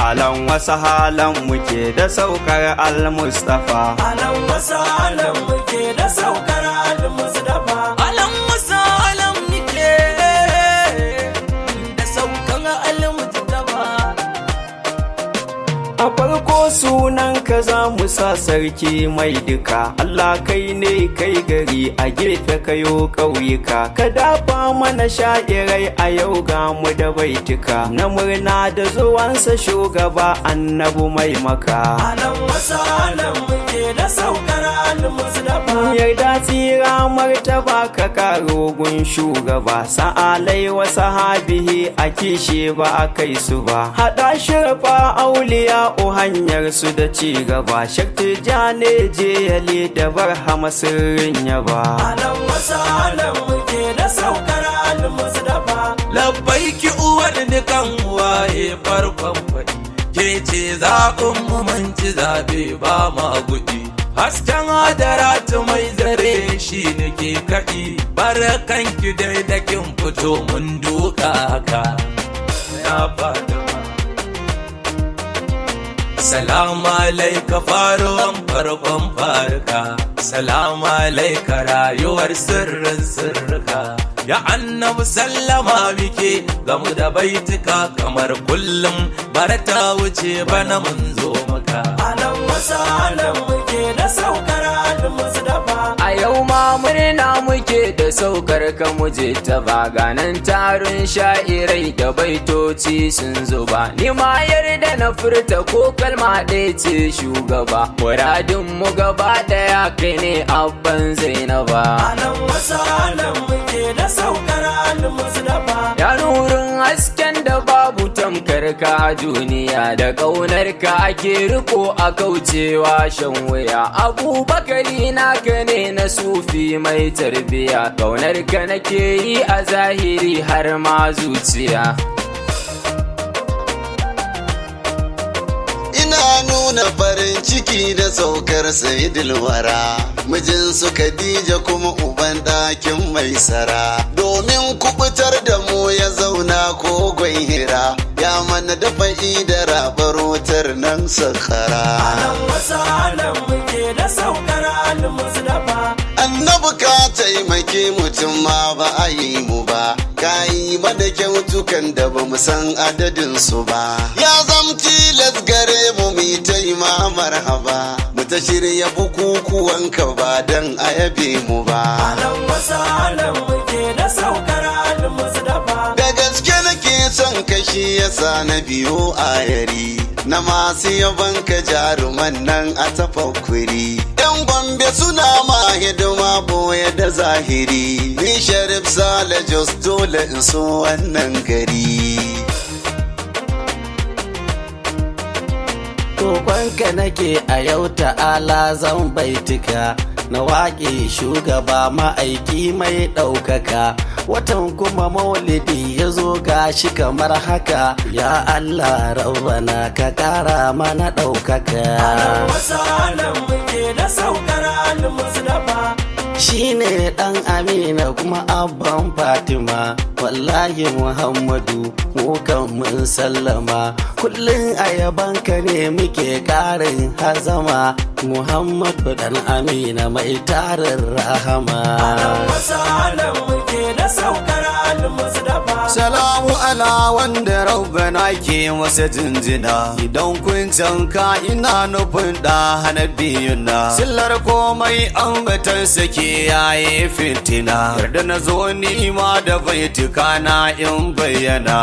alan wasu halan muke da saukar al-mustafa alan wasu halan muke da saukar al-mustafa alan wasu halan muke da saukar al-mustafa. a farko sunan ka za mu sa sarki mai duka Allah kai ne kai gari a gefe kayo ƙauyuka ka dafa mana sha'irai a yau ga mu da baituka na murna da zuwansa shugaba annabu mai maka alan wasu halan muke da saukar al-mustafa yarda tsira martaba ka karo gun shugaba sa'alai wa sahabihi a kishe ba a kai su ba hada shirfa auliya o hanyar su da ci gaba shakti jane je yale da barhama sirrin yaba alan wasu halan muke da saukar al-mustafa labbaiki uwar dukan waye farkon faɗi ke ce zaɓin mu manci zaɓe ba ma gudi hasken hadara ta mai zare shi nake kaɗi barakanki dai da kin fito mun duka haka ya fada salamu alaika faruwan farkon farka salamu alaika rayuwar sirrin sirrika ya annabi sallama muke gamu da baituka kamar kullum barata wuce bana mun zo maka alan wasu halan muke da saukar al-mustafa a yau ma murna muke da saukar ka muje ta baganan tarin sha'irai da baitoci sun zuba ni ma yarda na furta ko kalma ɗaya ce shugaba muradin mu gaba ɗaya kai ne abban zainaba alan wasu halan muke da saukar al-mustafa ya nurin hasken da babu tamkar ka duniya da ƙaunar ka ake riko a kaucewa shan wuya abubakari naka ne na sufi mai tarbiya ƙaunar ka nake yi a zahiri har ma zuciya ina nuna farin ciki da saukar sayyidul wara mijin su Khadija kuma uban ɗakin mai sara domin kubutar da mu ya zauna kogon hira ya mana dafa'i da rabar wutar nan sakara alan wasu halan muke da saukar al-mustafa annabi ka taimake mutum ma ba a yi mu ba ka yi mana kyautukan da ba mu san adadin su ba ya zamti lasgare mu mu ta yi ma marhaba mu ta shirya bukukuwan ka ba dan a yabe mu ba alan wasu halan muke da saukar al-mustafa da gaske nake son kashi yasa na biyo ayari na masu yaban ka jaruman nan a tafakkuri yan gombe suna ma hidima boye da zahiri ni sharif sale jos dole in so wannan gari roƙonka nake a yau ta'ala zan baituka na waƙe shugaba ma'aiki mai ɗaukaka watan kuma maulidi ya zo gashi kamar haka ya Allah rabbana ka ƙara mana ɗaukaka alan wasu halan muke da saukar al-mustafa shine ɗan amina kuma abban fatima wallahi muhammadu mu kan mun sallama kullum a yabanka ne muke ƙarin hazama muhammadu ɗan amina mai tarin rahama alan wasu halan muke da saukar al-mustafa salamu ala wanda rabbana ke masa jinjina idan kun canka ina nufin da hana biyuna sillar komai ambatan sake yaye fitina yarda na zo nima da baituka na in bayyana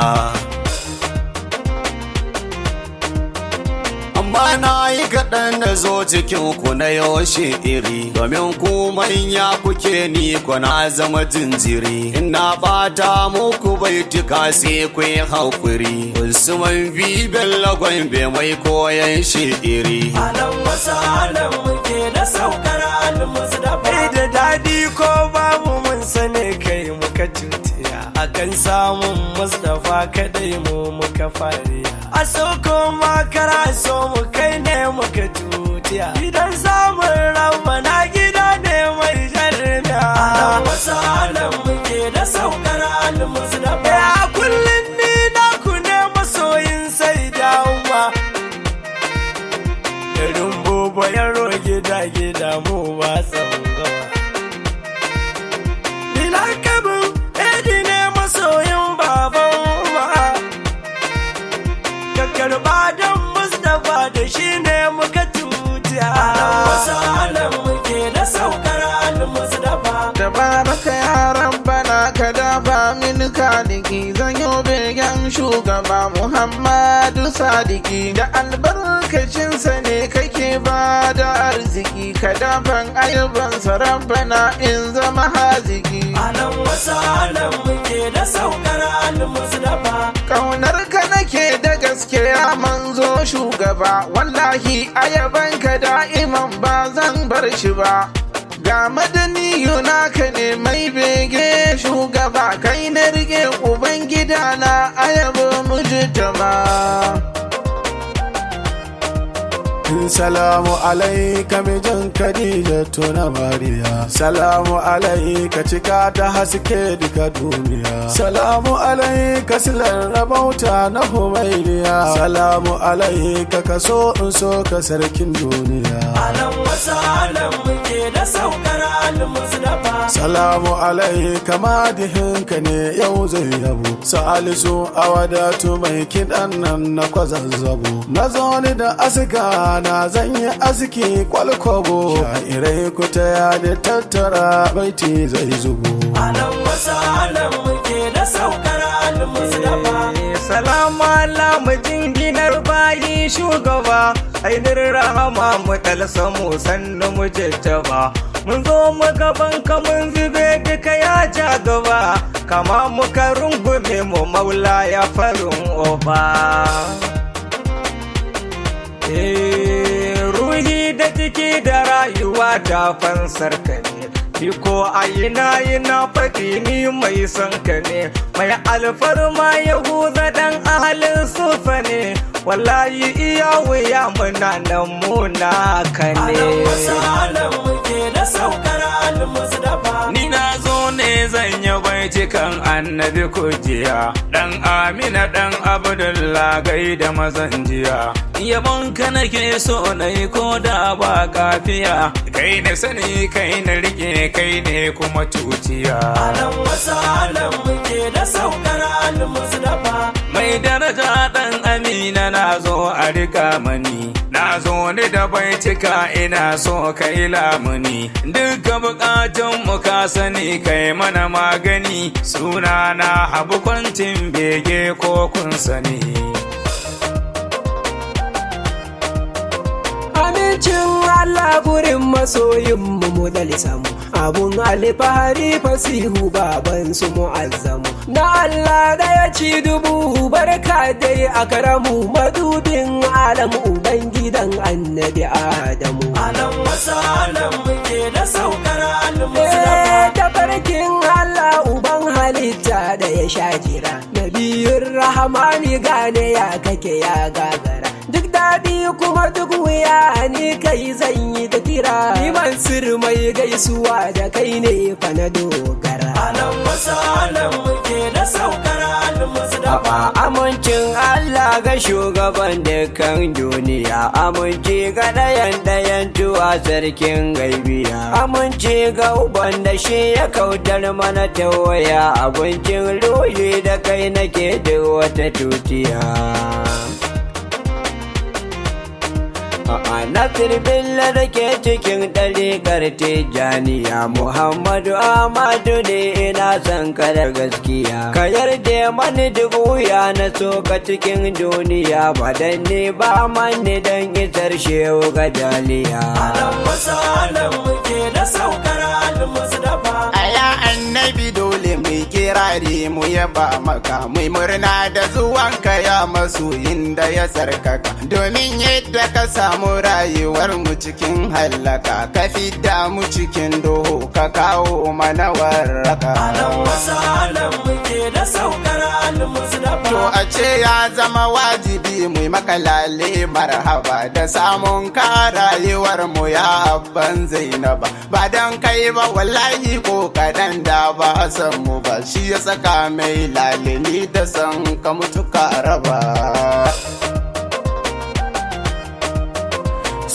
amma na yi kaɗan da zo cikin ku na yaushe iri domin ku manya kuke ni ku na zama jinjiri ina bata muku baituka sai ku yi haƙuri usman bi bello gombe mai koyan shi'iri alan wasu halan muke da saukar al-mustafa da daɗi ko babu mun sani kai muka tutiya akan samun mustafa kadai mu muka fariya a sauko makara so mu kai ne muka tutiya idan samun rabbana gida ne mai jarmiya alan wasu halan muke da saukar al-mustafa ya kullum ni na ku ne masoyin sai da umma dafa min kaliki zan yi begen shugaba Muhammadu Sadiki da albarkacinsa ne kake ba da arziki ka dafan ayyubansa rabbana in zama haziki alan wasu alan muke da saukar al-Mustafa kaunar ka nake da gaske ya manzo shugaba wallahi ayabanka da'iman ba zan bar shi ba ga madaniyu naka ne mai bege shugaba kai na rike ubangida na ayabo mujtama Salamu alaika mijin Khadija tuna Mariya Salamu alaika cika ta haske duka duniya Salamu alaika silar rabauta na Humairiya Salamu alaika kaso in so ka sarkin duniya alan wasu alan muke da saukar al-Mustafa Salamu alaika madihinka ne yau zai yabo Salisu a wadatu mai kiɗan nan na kwazazzabo na zo ni da asika na zan yi aski kwalkwabo sha'irai ku ta yada tattara baiti zai zubo alan wasu alan muke da saukar al-Mustafa salamu ala jinginar bayi shugaba ainihin rahama mu talsamu sannu mu jajjaba mun zo mu gaban ka mun zube duka ya ja gaba kama muka rungume mu maula ya farin oba ruhi da jiki da rayuwa ta fansar ka ne Iko a yina faɗi ni mai son ka ne mai alfarma yahuza dan ahalin sufa ne wallahi iya wuya muna nan muna ka ne alan wasu alan muke da saukar al-Mustafa Ni na zo ne zan yi baitikan annabi kujiya Dan Amina dan Abdullah gai da mazanjiya Yabon ka nake so na yi ko da ba kafiya Kai na sani kai na rike kai ne kuma tuciya alan wasu alan muke da saukar al-Mustafa Mai daraja dan Amina na zo a rika mani Na zo ni da baitika ina so kai lamuni Duka bukatun mu ka sani kai mana magani Suna na Habu Kwantin bege ko kun sani Amincin Allah gurin masoyin mu da lisamu abun alfahari fasihu baban su mu'azzamu na Allah da ya ci dubu barka dai a karamu madubin alam ubangidan annabi Adamu alan wasu alan muke da saukar al-Mustafa tafarkin Allah uban halitta da ya sha jira nabiyun rahamani gane ya kake ya gagara duk daɗi kuma duk wuya ni kai zan yi ta kira ni Mansur mai gaisuwa da kai ne fa na dogara alan wasu alan muke da saukar al-Mustafa Amincin Allah ga shugaban dukkan duniya Aminci ga ɗayan tuwa sarkin gaibiya Aminci ga uban da shi ya kautar mana ta waya Abincin ruhi da kai nake duk wata tutiya Nasir Bello da ke cikin ɗariƙar Tijjaniya Muhammadu Ahmadu ne ina son ka da gaskiya Ka yarda mani duk wuya na so ka cikin duniya Ba dan ne ba mani dan isar shehu ga daliya alan wasu alan muke da saukar al-Mustafa aya annabi dole mai kirari mu yaba maka mai murna da zuwanka ya masoyin da ya sarkaka domin yadda ka samu rayuwar mu cikin hallaka ka fidda mu cikin doho ka kawo mana warraka alan wasu alan muke da saukar al-Mustafa to a ce ya zama wajibi mu maka lale marhaba da samun ka rayuwar mu ya abban Zainaba ba dan kai ba wallahi ko kadan da ba san mu ba shi ya saka mai lalini da san ka mutu ka raba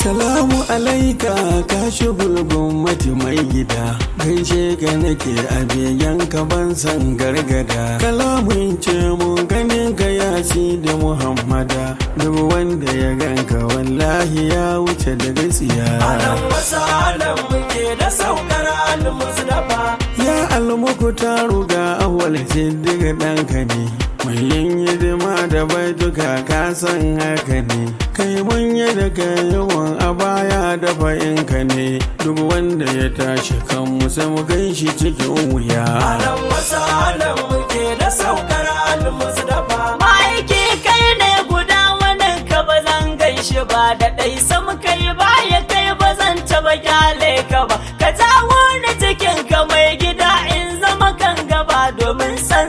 Salamu alaika ka shi gulgun mati mai gida gaishe ka nake a begen ka ban san gargada kalamun ce mun ganin ka yasi da Muhammada duk wanda ya ganka wallahi ya wuce da gaskiya alan wasu alan muke da saukar al-Mustafa ya muku taru ga awwal siddiq ɗanka ne mai yin hidima da baituka ka san haka ne kai mun da kai yawan a baya da fa'inka ne duk wanda ya tashi kan musa mu kai shi cikin wuya alan wasu alan muke da saukar al-Mustafa ma'aiki kai ne guda wani ka ba zan gaishe ba da ɗai sam kai ba ya kai ba zan taba kyale ka ba ka jawo ni cikin ka mai gida in zama kan gaba domin san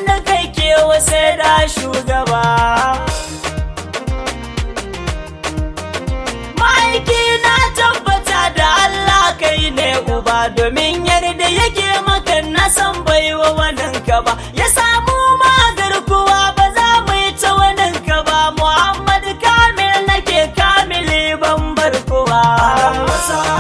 na kai kewa sai da shugaba ma'aiki na tabbata da Allah kai ne uba domin yarda yake maka na san baiwa wannan ka ba ya samu magar kuwa ba za mu yi ta wannan ka ba Muhammad kamil nake kamili ban bar kuwa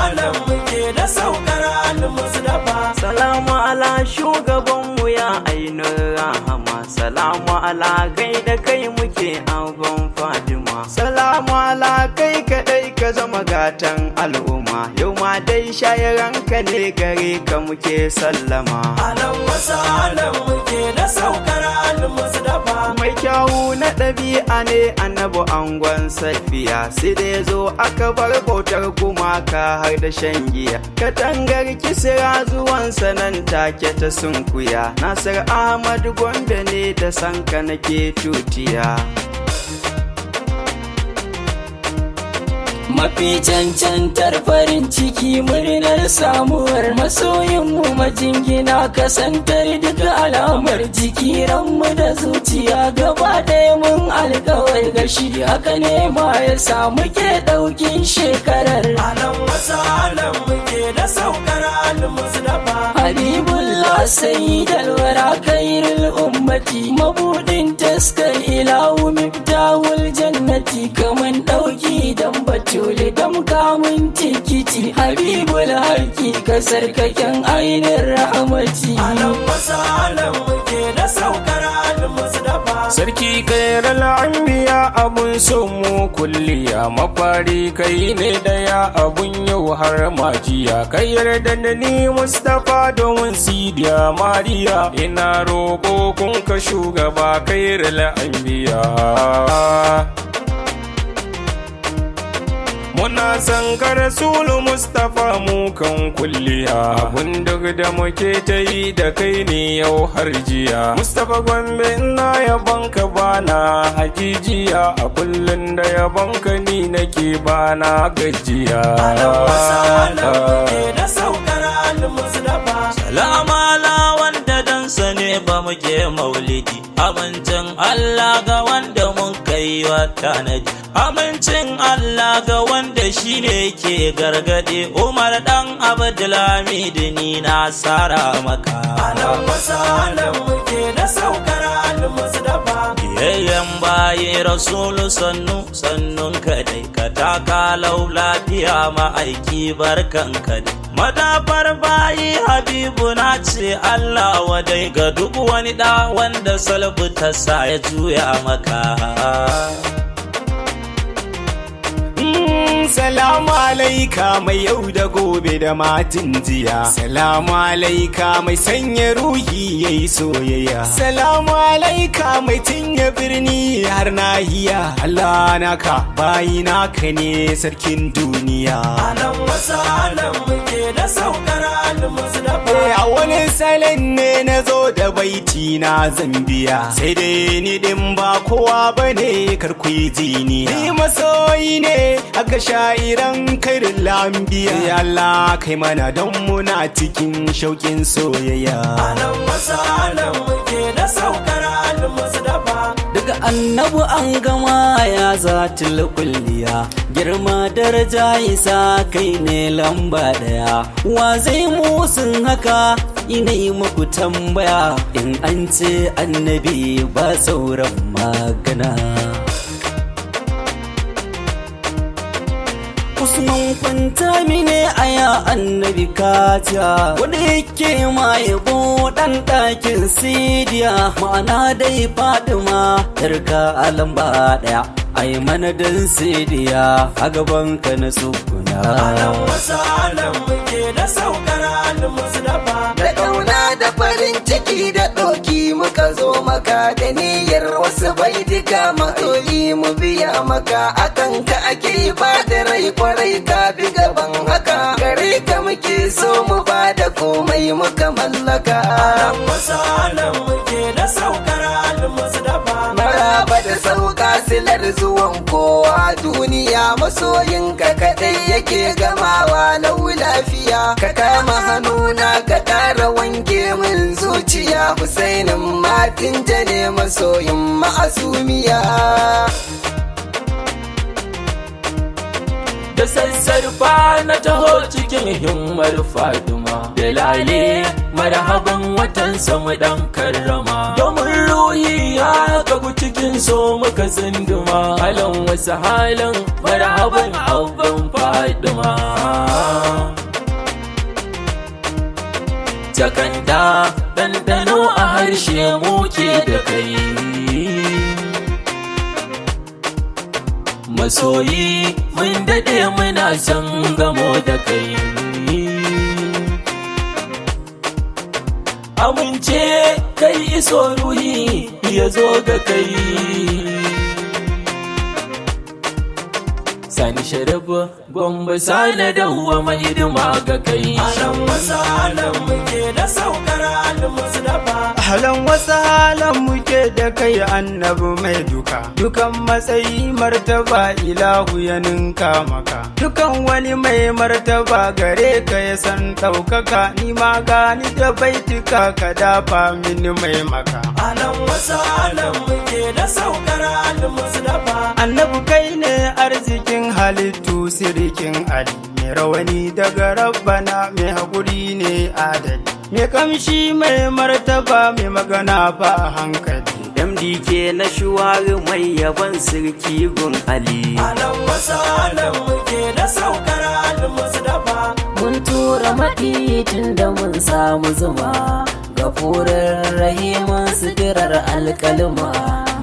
alan muke da saukar al-Mustafa Salamu ala shugabanmu ya ainihin rahama. Salamu ala gaida kai muke abin Fatima. Salamu ala kai kadai ka zama gatan al'umma. Yau ma dai shayaranka ne gare ka muke sallama. alan wasu alan muke da saukar al-Mustafa Mai kyawu na ɗabi'a ne annabi angon safiya. Sai da ya zo aka bar bautar gumaka har da shan giya. Katangar kisira zuwansa nan take ta sunkuya. Nasir Ahmad Gombe ne da sanka nake tutiya. mafi cancantar farin ciki murnar samuwar masoyinmu majingina kasantar duka alamar jiki ranmu da zuciya gaba ɗaya mun alkawar gashi haka ne ma ya samu ke ɗaukin shekarar alan wasu alan muke da saukar al-Mustafa Habibullah sayyidal wara khairul ummati mabudin taskar ilahu miftahul jannati kaman ɗauki dan batuli dam kamun tikiti Habibul haƙi kasar kaken ainin rahmati alan wasu alan muke da saukar al-Mustafa sarki kairal anbiya abun son mu kulliya mafari kai ne daya abun yau har majiya kai yarda da ni Mustafa domin sidiya Mariya ina roƙo kun ka shugaba kairal anbiya muna san ka rasulu Mustafa mu kan kulliya abun duk da muke ta yi da kai ne yau har jiya Mustafa Gombe ina yaban ka bana hajijiya a kullun da yaban ka ni nake bana gajiya Salama ala wanda dansa ne ba muke maulidi amincin Allah ga wanda mun kai wa tanadi amincin Allah ga wanda shine ke gargade Umar dan Abdulhamid ni na sara maka alan wasu alan muke da saukar al-Mustafa yayyan baye rasulu sannun kadai ka taka lau lafiya ma'aiki barkan kadai madafar bayi habibu na ce Allah wadai ga duk wani da wanda salbu ta sa ya juya maka Salamu alaika mai yau da gobe da matin jiya Salamu alaika mai sanya ruhi yayi soyayya Salamu alaika mai tinye birni har nahiya Allah naka bayi naka ne sarkin duniya alan wasu alan muke da saukar al-Mustafa a wani salon ne na zo da baiti na zambiya sai dai ni din ba kowa bane karku yi jini ni masoyi ne aka sha'iran kairin lambiya Allah kai mana don muna cikin shauƙin soyayya alan wasu alan muke da saukar al-Mustafa daga annabu an gama ya zatil kulliya girma daraja isa kai ne lamba daya wa zai musun haka ina yi muku tambaya in an ce annabi ba sauran magana Usman kwanta mine aya annabi kaja wanda yake ma yabo dan ɗakin sidiya ma'ana dai Fatima yarka alamba daya ai mana dan sidiya a gaban ka na tsuguna Alan wasu alan muke da saukar al-Mustapha. Da ƙauna da farin ciki da ɗoki muka zo maka da niyyar wasu baitika masoyi mu biya maka akan ka ake ba da rai kwarai ka fi gaban haka gare ka muke so mu ba da komai muka mallaka. Alan wasu alan muke da saukar al-Mustapha. Maraba da sauka silar zuwan kowa duniya masoyin ka kadai yake gamawa lau lafiya ka kama hannuna ka ƙara wanke min zuciya Husainin matinta ne masoyin ma'asumiya. Da sassarfa na taho cikin himmar Fatima da lale marhaban watan samu dan karrama domin ruhi ya kagu cikin so muka tsinduma halin wasu halin marhaban abban Fatima. Jakanda ɗanɗano a harshe muke da kai masoyi mun daɗe muna son gamo da kai amince kai iso ruhi ya zo ga kai Sani Sharif Gombe Sale Dawwa mai hidima ga kai. Alan wasu alan muke da saukar al-Mustapha. Halan wasu halan muke da kai annabi mai duka dukan matsayi martaba ilahu ya ninka maka dukan wani mai martaba gare ka ya san ɗaukaka ni ma gani da baitika ka dafa mini mai maka. Alan wasu alan muke da saukar al-Mustapha. Annabi kai ne arzikin halittu sirikin ali mai rawani daga rabbana mai haƙuri ne adali mai kamshi mai martaba mai magana ba a hankali MDK na shuwari mai yaban sirki gun ali. Alan wasu alan muke da saukar al-Mustapha. Mun tura maɗi tun da mun samu zuma gafurar rahimin sidirar alkalma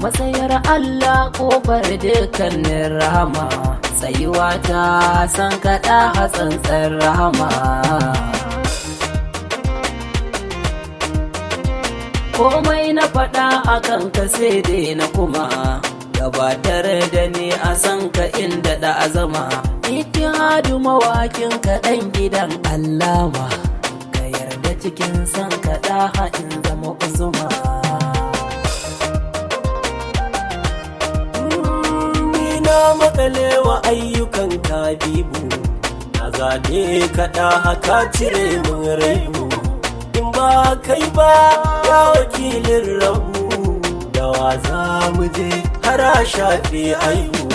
matsayar Allah ƙofar dukkanin rahama tsayuwa ta san kaɗa hatsantsar rahama. Komai na faɗa akan ka sai dai na kuma gabatar da ni a san ka inda da azama ittihadu mawakin kaɗan gidan allama ka yarda cikin san kaɗa haɗin zama uzuma. Na makalewa ayyukan kabibu na zaɓe kaɗa haka cire min raibu in ba kai ba ya wakilin rabu da wa za mu je har a shafe aihu.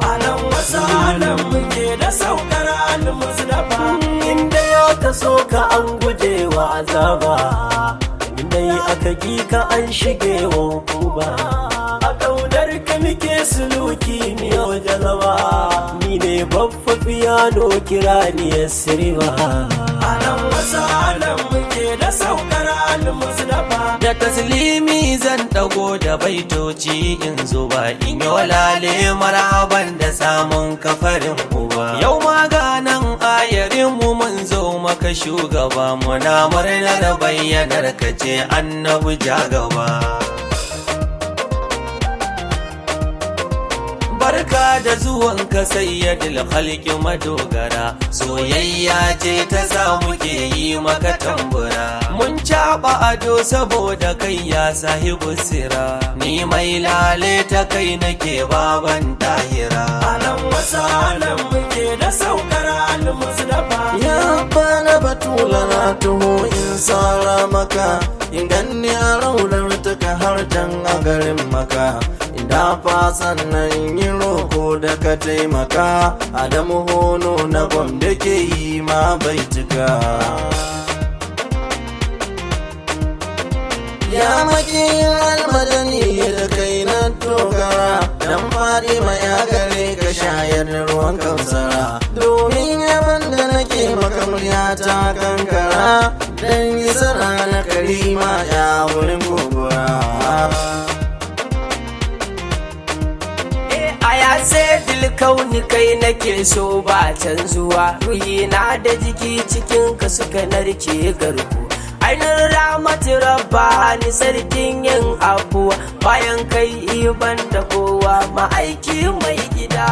Alan wasu alan muke da saukar al-Mustapha. Inda ya kaso ka an guje wa azaba inda aka ƙi ka an shige wa kuba a ƙaunar ka muke suluki miyau jalaba ni ne babba fiyano kira ni ya sirba. Alan wasu alan muke da saukar al-Mustapha. Da taslimi zan dago da baitoci in zuba in lale marhaban da samun kafarin uba yau maganan ayarin mu mun zo maka shugaba muna murnar bayyanar ka ce annabi jagaba. Barka da zuwan ka sayyidul khalqi madogara soyayya ce ta sa muke yi maka tambura mun caba ado saboda kai ya sahibu sira ni mai lale ta kai nake baban tahira. Alan wasu alan muke da saukar al-Mustapha. Ya bana batula na tuho in sara maka in ganni a raunar ta ka har can a garin maka da fasan nan yi roko da ka taimaka Adamu hono na Gombe ke yi ma bai cika. Ya maki almadani da kai na dogara dan Fatima ya gare ka shayar da ruwan kausara domin yawan da nake maka murya ta kankara dan yi sara na karima ya wurin gobara. I said rabbil kauni kai nake so ba canzuwa, ruhina da jiki cikin ka suka narke garku. Ainihin ramatu rabba ni sarkin yin abuwa, bayan kai iban da kowa ma'aiki mai gida.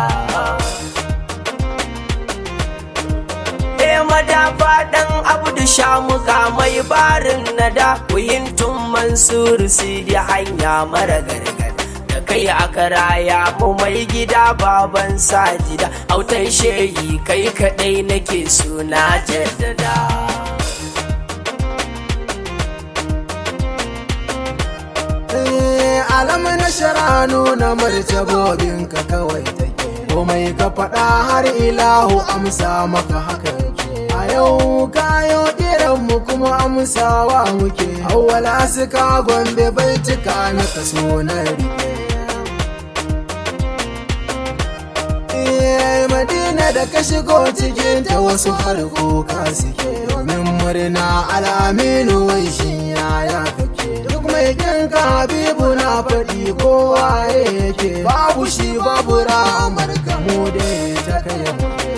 Madafa ɗan abdu shamuka mai barin nada, kuyin tun mansur sidi hanya mara gargar. Da kai aka raya mu mai gida baban sajida, autan shehi kai kaɗai nake suna jaddada. Alam na shara nuna martabobinka kawai take, komai ka faɗa har ilahu amsa maka haka yake. A yau kayo mu kuma amsawa muke, hawala suka gombe baituka na kaso na rike. Madina da ka shigo cikin ta wasu har kuka suke, domin murna alaminu wai shin yaya kake. Duk mai kinka habibu na faɗi kowa yake, babu shi babu ramar kamo da ta kai muke.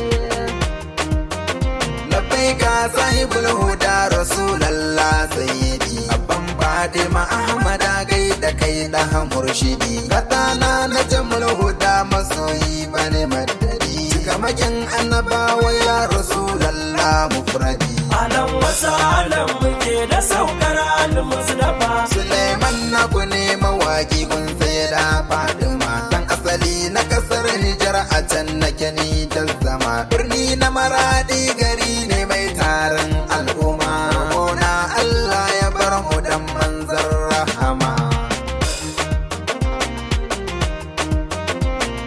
Labbaika sahibul huda rasulallah sayyidi, abban Fatima Ahmada gai da kai da murshidi. Katana na jamul huda masoyi bane madadi, cikamakin annabawa ya rasulallah mufradi. Alam wasu alam muke da saukar al-Mustafa. Suleiman na ku ne mawaki kun sai da Fatima, dan asali na kasar Nijar a can nake ni da zama. Birni na Maradi gari ne mai tarin al'umma, na Allah ya bar mu dan manzar rahama.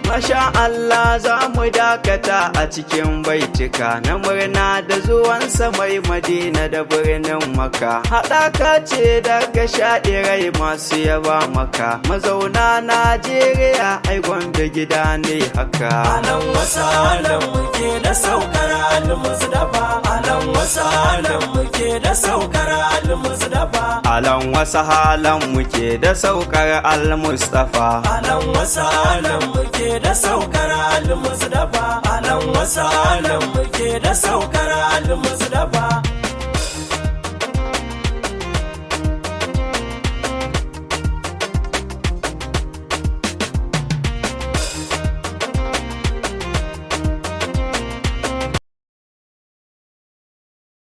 Masha Allah za mu dakata a cikin baitika na murna da zuwansa mai Madina da birnin Makka. Haɗaka ce daga shaɗirai masu yaba maka, mazauna Najeriya ai Gombe gida ne haka. Alam wasu alam muke da saukar al-Mustafa. Alam wasu alam muke da saukar al-Mustafa. Alam wasu halan muke da saukar al-Mustafa. Alam wasu alam muke da saukar al-Mustafa. Alam wasu alam muke da saukar al-Mustafa.